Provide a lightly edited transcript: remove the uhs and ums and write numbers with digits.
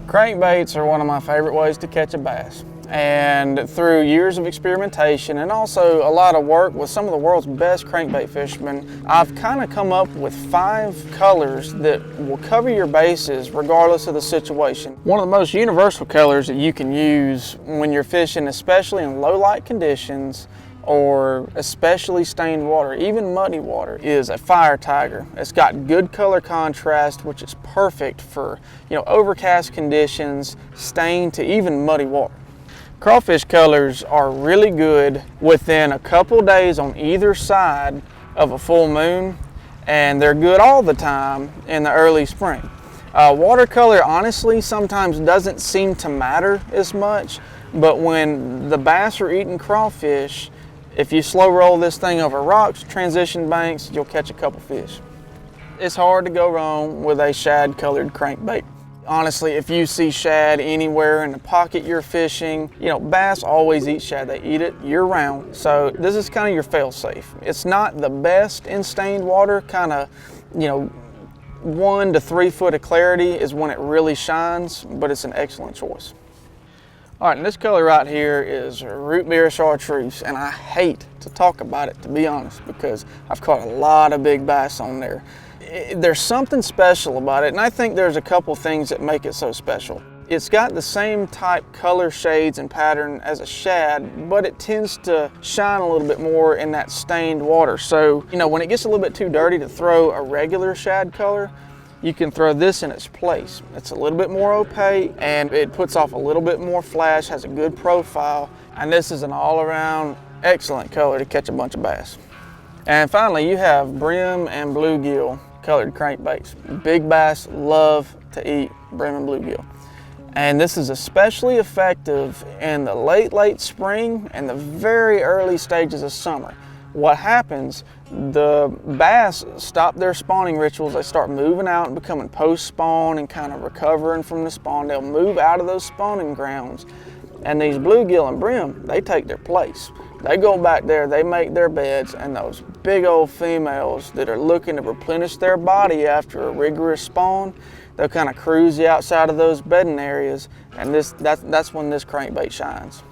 Crankbaits are one of my favorite ways to catch a bass. And through years of experimentation and also a lot of work with some of the world's best crankbait fishermen, I've kind of come up with 5 colors that will cover your bases regardless of the situation. One of the most universal colors that you can use when you're fishing, especially in low light conditions or especially stained water, even muddy water, is a Firetiger. It's got good color contrast, which is perfect for overcast conditions, stained to even muddy water. Crawfish colors are really good within a couple days on either side of a full moon, and they're good all the time in the early spring. Watercolor honestly sometimes doesn't seem to matter as much, but when the bass are eating crawfish, if you slow roll this thing over rocks, transition banks, you'll catch a couple fish. It's hard to go wrong with a shad colored crankbait. Honestly, if you see shad anywhere in the pocket you're fishing, bass always eat shad. They eat it year round. So this is kind of your fail safe. It's not the best in stained water, kind of, 1 to 3 foot of clarity is when it really shines, but it's an excellent choice. All right, and this color right here is Rootbeer chartreuse, and I hate to talk about it, to be honest, because I've caught a lot of big bass on there. There's something special about it, and I think there's a couple things that make it so special. It's got the same type color shades and pattern as a shad, but it tends to shine a little bit more in that stained water. So, when it gets a little bit too dirty to throw a regular shad color, you can throw this in its place. It's a little bit more opaque and it puts off a little bit more flash, has a good profile, and this is an all-around excellent color to catch a bunch of bass. And finally, you have Brim and Bluegill colored crankbaits. Big bass love to eat Brim and Bluegill. And this is especially effective in the late spring and the very early stages of summer. What happens, the bass stop their spawning rituals. They start moving out and becoming post-spawn and kind of recovering from the spawn. They'll move out of those spawning grounds. And these bluegill and brim, they take their place. They go back there, they make their beds, and those big old females that are looking to replenish their body after a rigorous spawn, they'll kind of cruise you outside of those bedding areas, and that's when this crankbait shines.